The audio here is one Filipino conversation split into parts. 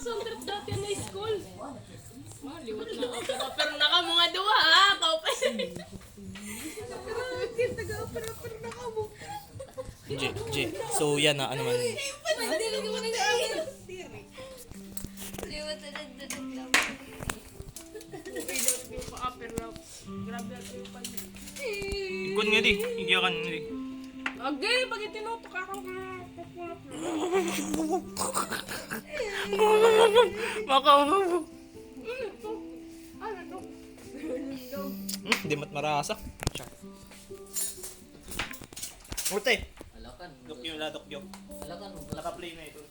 trip dati na school. Liwat na ako. Pero naka mga duwa ha. Kaupay. Taga-opera na ka mo. J. So yan na, ano man. Hindi lang naman ang Liwat na lang. Grabe ako yung pan. Ikon nga di, igiyakan nga di. Okay, pag itinutok ako kapulak na. Makaubo. Ano to? Di mat marasa. Char. Murte. Alakan. Dokyo. Alakan mo. Naka-play na ito.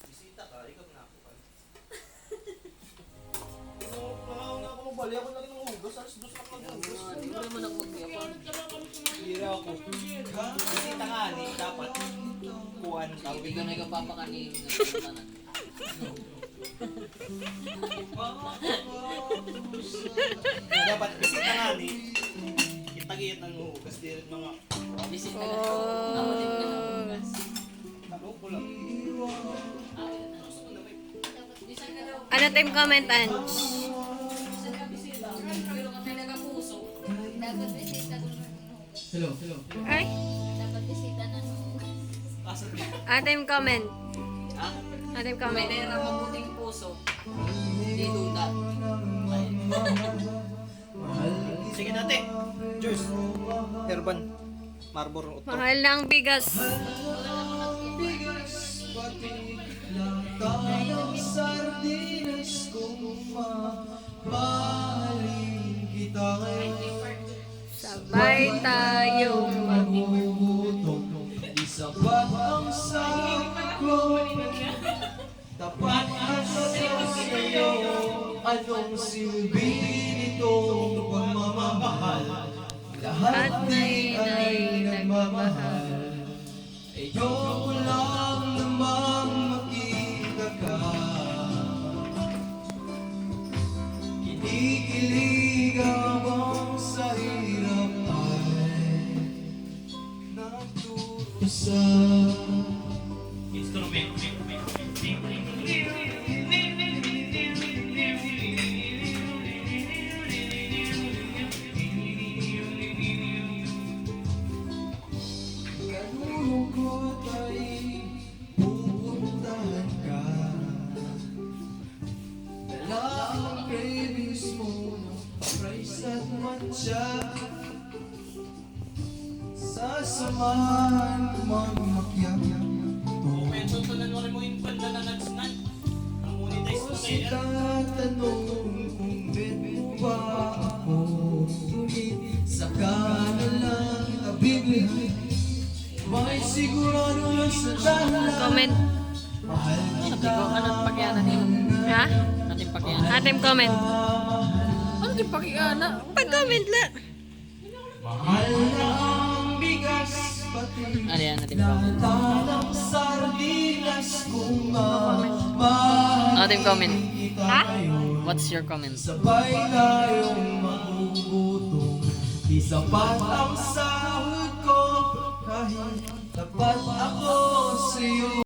Bisita ka, ikaw na ako. Nakauna ako magbali, ako lagi ng hugas. Alas dos na mag-hugas. Hindi ko naman ako magyapang. Hira ako. Bisita nga, ni dapat. Kuha ng tawag. Hindi ka na ikapapakanin. Dapat bisita nga, ni. Kitagiyat ng hugas. Di rin mga... Bisita ka. Kapatid ka ng hugas. Ano ko lang. Ano team comment, Ange? Pero kami nagapuso. Dapat bisita ko. Hello. Ay, dapat bisita na no. Asa rin. Team comment. Ha? Team May comment. nera mabuting puso. Hindi duda. Sige natin. Cheers. Herban. Marlboro Utto. Mahal na ang bigas. Sabay tayong Sapat ang saklo, tapat at sa'yo. Anong silbi nitong pagmamahal? Lahat din ay nagmamahal. Ayoko lang namang makita ka. Kinikilig habang sa hirap ay nagtutusa. Instrument. Kalulungkot ay pupuntahan ka. Dala ang cravings mo ng rice at matcha. Sasamahan magmakyag. Kung sundan mo rin mo yung banda na nagsnan. Ang monetize mo kayo. Tatanong kung bet mo ba ako. Saka na lang kita bibilhin. May sigurado lang sa dahilan. comment. Mahal kita. Anong pagyanan nila? Ha? Ating pagyanan. Team comment. Ano yung pag-iana? Pag-comment lang. Mahal na ang bigas. Pati Ano yan? Ating comment. talang sardinas kung mamahal Ating comment. kita Ha? ngayon. What's your comment? Sabay tayong magugutom. Di sapat ang sahod ko kahit tapat ako sa'yo.